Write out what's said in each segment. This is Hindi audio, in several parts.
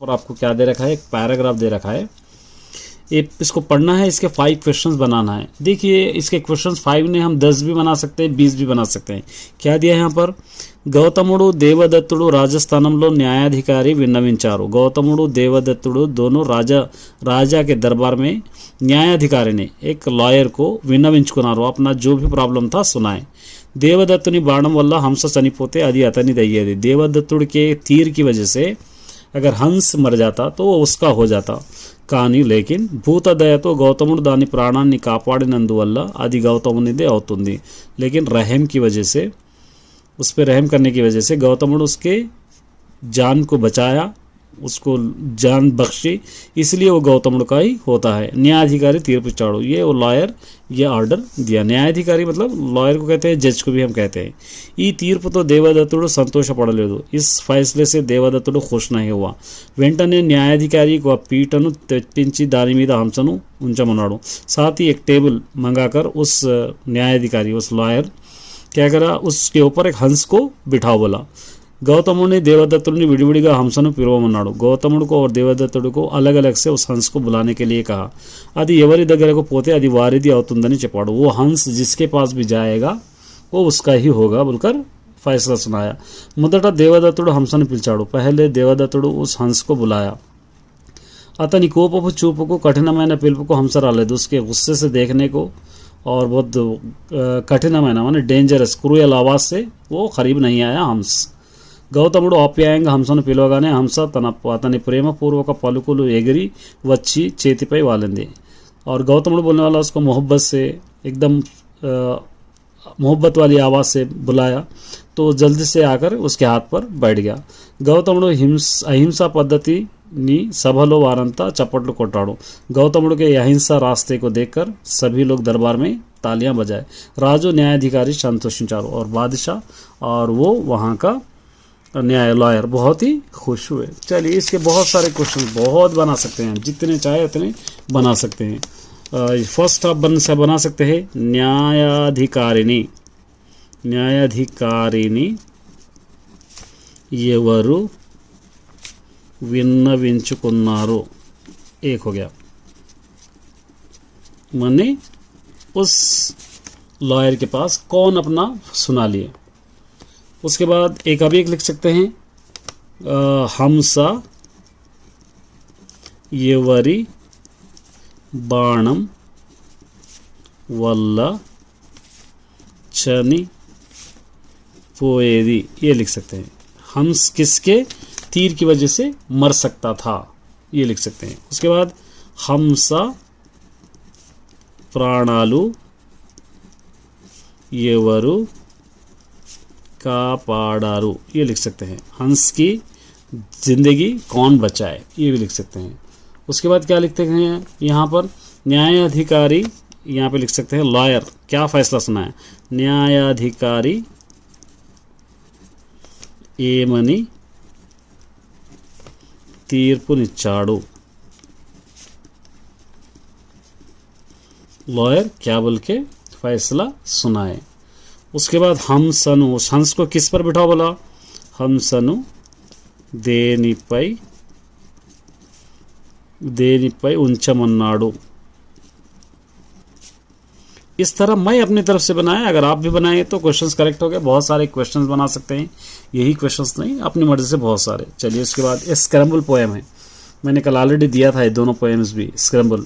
और आपको क्या दे रखा है, एक पैराग्राफ दे रखा है। इसको पढ़ना है, इसके 5 क्वेश्चंस बनाना है। देखिए इसके क्वेश्चंस 5 ने हम 10 भी बना सकते हैं, 20 भी बना सकते हैं। क्या दिया है यहाँ पर, గౌతముడు దేవదత్తుడు రాజస్థానంలో न्यायाधिकारी విన్నవించారు। गौतमुడు देवदत्तुడు दोनों राजा के दरबार में न्यायाधिकारी ने एक लॉयर को విన్నవించుకున్నారు। अपना जो भी प्रॉब्लम था सुनाए। देवदत्तुని బాణం వల్ల హంస చనిపోతే అది అతని దయ్యేది। देवदत्तुడు के तीर की वजह से अगर हंस मर जाता तो वो उसका हो जाता। కానీ లేकिन భూత దయతో గౌతముడు దాని ప్రాణాన్ని కాపాడినందువల్ల అది గౌతమునిదే అవుతుంది। लेकिन रहम की वजह से, उस पर रहम करने की वजह से गौतमुడు उसके जान को बचाया, उसको जान बख्शी, इसलिए वो गौतमुడు का ही होता है। न्यायाधिकारी तीर्పు ఇచ్చాడు, ये वो लॉयर ये ऑर्डर दिया। न्यायाधिकारी मतलब लॉयर को कहते हैं, जज को भी हम कहते हैं। ఈ తీర్పుతో దేవదత్తుడు సంతోషపడలేదు। इस फैसले से దేవదత్తుడు खुश नहीं हुआ। వెంటనే न्यायाधिकारी को पीटను తెప్పించి దాని మీద హంసను ఉంచమన్నాడు। साथ ही एक टेबल मंगाकर उस न्यायाधिकारी उस लॉयर क्या करा, उसके ऊपर एक हंस को बिठाओ बोला। गौतमुनि देवदत्तुడిని విడివిడిగా హంసను పిలవమన్నాడు। గౌతముడిको और దేవదత్తుడిको अलग अलग से उस हंस को बुलाने के लिए कहा। అది ఎవరి దగ్గరకు పోతే అది వారిది అవుతుందని చెప్పాడు। वो हंस जिसके पास भी जाएगा वो उसका ही होगा बोलकर फैसला सुनाया। మొదట దేవదత్తుడు హంసను పిలిచాడు। पहले దేవదత్తుడు उस हंस को बुलाया। అతని కోపపు చూపుకు కఠినమైన పిలుపుకు హంస రాలేదు। उसके गुस्से से देखने को और बहुत కఠినమైన माने डेंजरस क्रूएल आवाज से वो करीब नहीं आया हंस। గౌతముడు ఆప్యాయంగా హంసను పిలవగానే హంస అతని ప్రేమపూర్వక పలుకులు ఎగిరి వచ్చి చేతిపై వాలింది। और गौतमुడు बोलने वाला उसको मोहब्बत से एकदम मोहब्बत वाली आवाज़ से बुलाया तो जल्दी से आकर उसके हाथ पर बैठ गया। గౌతముడు అహింసా పద్ధతిని సభలో వారంతా చప్పట్లు కొట్టాడు। गौतमुడు के अहिंसा रास्ते को देखकर सभी लोग दरबार में तालियां बजाए। राजू न्यायाधिकारी संतोषिंचारू और बादशाह और वो वहाँ का न्याय लॉयर बहुत ही खुश हुए। चलिए इसके बहुत सारे क्वेश्चन बहुत बना सकते हैं, जितने चाहे उतने बना सकते हैं। फर्स्ट आप बना सकते हैं न्यायाधिकारिणी ఎవరు విన్నవించుకున్నారు। एक हो गया, माने उस लॉयर के पास कौन अपना सुना लिए। उसके बाद एक अभी एक लिख सकते हैं हंसा ఎవరి బాణం వల్ల చనిపోయేది, ये लिख सकते हैं। हंस किसके तीर की वजह से मर सकता था, ये लिख सकते हैं। उसके बाद हंस प्राणालु ఎవరు कापाडारू, ये लिख सकते हैं। हंस की जिंदगी कौन बचाए, ये भी लिख सकते हैं। उसके बाद क्या लिखते हैं यहाँ पर, न्यायाधिकारी, यहाँ पे लिख सकते हैं लॉयर क्या फैसला सुनाया। न्यायाधिकारी ఏమని తీర్పునిచ్చాడు, लॉयर क्या बोल के फैसला सुनाए। उसके बाद हंसनु, उस हंस को किस पर बिठाओ बोला, हंसनु దేనిపై ఉంచమన్నాడు। इस तरह मैं अपनी तरफ से बनाया, अगर आप भी बनाए तो क्वेश्चंस करेक्ट हो गए। बहुत सारे क्वेश्चंस बना सकते हैं, यही क्वेश्चंस नहीं, अपनी मर्जी से बहुत सारे। चलिए उसके बाद ये स्क्रैम्बल पोएम है, मैंने कल ऑलरेडी दिया था ये दोनों पोएम्स भी स्क्रैम्बल।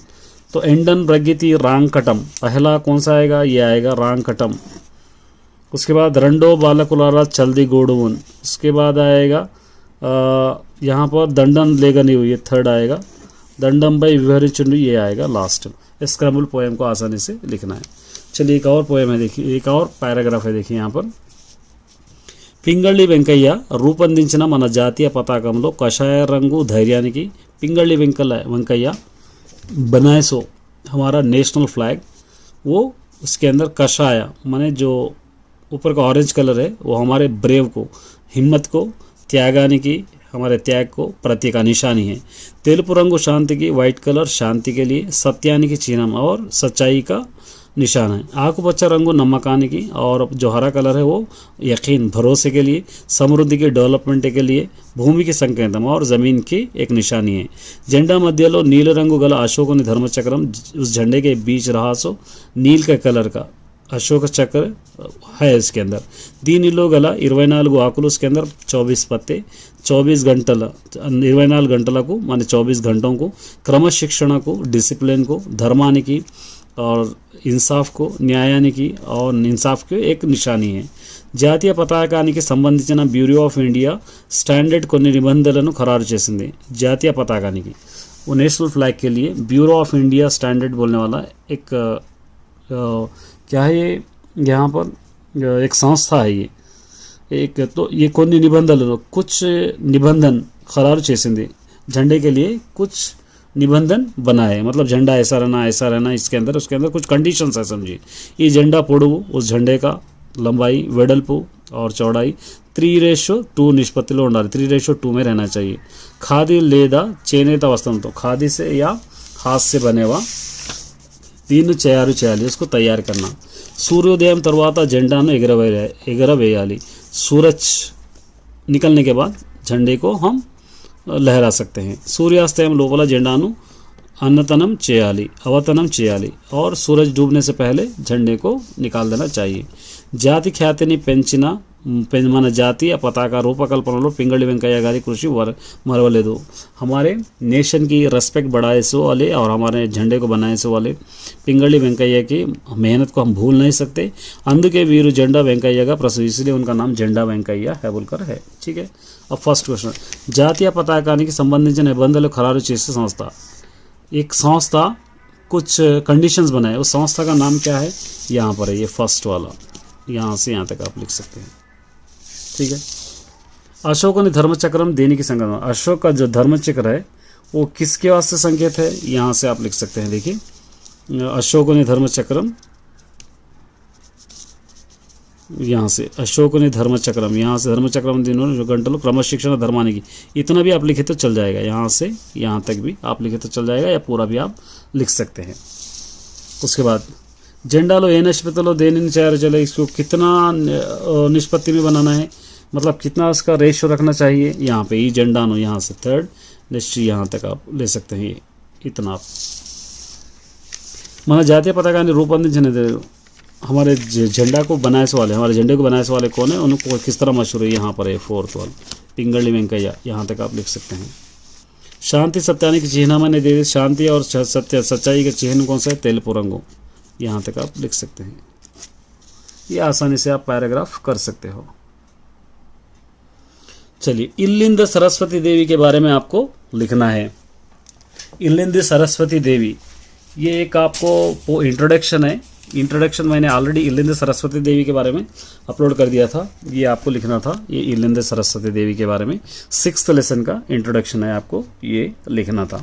तो एंडन प्रगति रांकटम, पहला कौन सा आएगा, ये आएगा रांकटम। उसके बाद रंडो बालकुलारा चल्दी गोडुवन, उसके बाद आएगा यहाँ पर दंडन लेगनी हुई, ये थर्ड आएगा। दंडम भाई विहरिचुंडु, ये आएगा लास्ट। स्क्रैम्बल पोएम को आसानी से लिखना है। चलिए एक और पोएम है, देखिए एक और पैराग्राफ है, देखिए यहाँ पर। పింగళి వెంకయ్య రూపొందించిన మన జాతీయ పతాకంలో కషాయ రంగు ధైర్యానికి, పింగళి వెంకయ్య बनाए सो हमारा नेशनल फ्लैग, वो उसके अंदर कषाय माने जो ऊपर का ऑरेंज कलर है वो हमारे ब्रेव को, हिम्मत को, त्यागाने की, हमारे त्याग को प्रतीक का निशानी है। तेलुपु रंगु शांति की, वाइट कलर शांति के लिए, सत्यानि की चिन्ह और सच्चाई का निशान है। आकुपच्चा रंगु नम्मकानिकी, और जो हरा कलर है वो यकीन, भरोसे के लिए, समृद्धि के, डेवलपमेंट के लिए, भूमि की संकेतम और ज़मीन की एक निशानी है। झंडा मध्यलो नील रंगु गला अशोकुनि धर्मचक्रम, उस झंडे के बीच रहा सो नील के कलर का अशोक चक्र है इसके अंदर। दीनिलो गला 24 ఆకులు, उसके अंदर 24 पत्ते, 24 घंटल 24 గంటలకు माने 24 घंटों को, क्रमशिक्षण को, डिसिप्लिन को, धर्मानिकी और इंसाफ को, न्यायानिकी और इंसाफ की एक निशानी है। జాతీయ పతాకానికి సంబంధించిన బ్యూరో ఆఫ్ ఇండియా స్టాండర్డ్ కొన్ని నిబంధనలను ఖరారు చేసింది। జాతీయ పతాకానికి, वो नेशनल फ्लैग के लिए ब्यूरो ऑफ इंडिया स्टैंडर्ड बोलने वाला एक क्या है ये, यहाँ पर एक संस्था है ये एक। तो ये కొన్ని నిబంధనలు, कुछ निबंधन ఖరారు చేసింది, झंडे के लिए कुछ निबंधन बनाए, मतलब झंडा ऐसा रहना इसके अंदर, उसके अंदर कुछ कंडीशंस है समझिए। ये झंडा పొడవు, उस झंडे का लंबाई, వెడల్పు और चौड़ाई 3:2 నిష్పత్తిలో ఉండాలి, 3:2 में रहना चाहिए। ఖాదీ లేదా చేనేత వస్త్రంతో, ఖాదీ से या हाथ से बनेवा, దీన్ని చేయాలి, उसको तैयार करना। सूर्योदय తర్వాత జెండాను ఎగరవేయాలి, सूरज निकलने के बाद झंडे को हम लहरा सकते हैं। सूर्यास्तయం లోపల జెండాను अवतनम చేయాలి, और सूरज डूबने से पहले झंडे को निकाल देना चाहिए। జాతి ఖ్యాతిని మన జాతీయ పతాక రూపకల్పనలో పింగళి వెంకయ్య गारी कृषि मरवलेदु। हमारे नेशन की रेस्पेक्ट बढ़ाए से वाले और हमारे झंडे को बनाए से वाले పింగళి వెంకయ్య की मेहनत को हम भूल नहीं सकते। अंदुके वीरू झंडा वेंकయ్య का प्रसिद्ध, इसलिए उनका नाम झंडा वेंकయ్య है बोलकर है। ठीक है, अब फर्स्ट क्वेश्चन, జాతీయ పతాకానికి సంబంధించిన నిబంధనలు ఖరారు చేసే संस्था। एक संस्था कुछ कंडीशंस बनाए, उस संस्था का नाम क्या है, यहाँ पर है ये फर्स्ट वाला, यहाँ से यहाँ तक आप लिख सकते हैं। ठीक है, अशोक ने धर्मचक्रम देने की संकेत, अशोक का जो धर्मचक्र है वो किसके वास्ते संकेत है, यहाँ से आप लिख सकते हैं। देखिए, अशोक ने धर्मचक्रम, यहाँ से अशोक ने धर्मचक्रम, यहाँ से धर्मचक्रम दिनों जो घंटों क्रमशिक्षण धर्मानिकी, इतना भी आप लिखे तो चल जाएगा, यहाँ से यहाँ तक भी आप लिखे तो चल जाएगा, या पूरा भी आप लिख सकते हैं। उसके बाद జెండాలో ఏ నిష్పత్తిలో దేనిని చేయాలి, इसको कितना निष्पत्ति में बनाना है, मतलब कितना उसका रेशियो रखना चाहिए। यहाँ पे ई झंडानो, यहाँ से थर्ड नेक्स्ट यहाँ तक आप ले सकते हैं, इतना आप। మన జాతీయ పతాకాన్ని రూపొందించిన हमारे झंडा को बनाए से वाले, हमारे झंडे को बनाए से वाले कौन है, उनको किस तरह मशहूर है, यहाँ पर है फोर्थ वाला పింగళి వెంకయ్య, यहाँ तक आप लिख सकते हैं। शांति सत्यानिक चिन्ह मैंने दे दी, शांति और सच्चाई के चिन्ह कौन सा है, तेलुगु रंगो, यहाँ तक आप लिख सकते हैं। ये आसानी से आप पैराग्राफ कर सकते हो। चलिए, इल्लिंद सरस्वती देवी के बारे में आपको लिखना है। इल्लिंद सरस्वती देवी, ये एक आपको इंट्रोडक्शन है। इंट्रोडक्शन मैंने ऑलरेडी इल्लिंद सरस्वती देवी के बारे में अपलोड कर दिया था, ये आपको लिखना था। ये इल्लिंद सरस्वती देवी के बारे में 6th लेसन का इंट्रोडक्शन है, आपको ये लिखना था।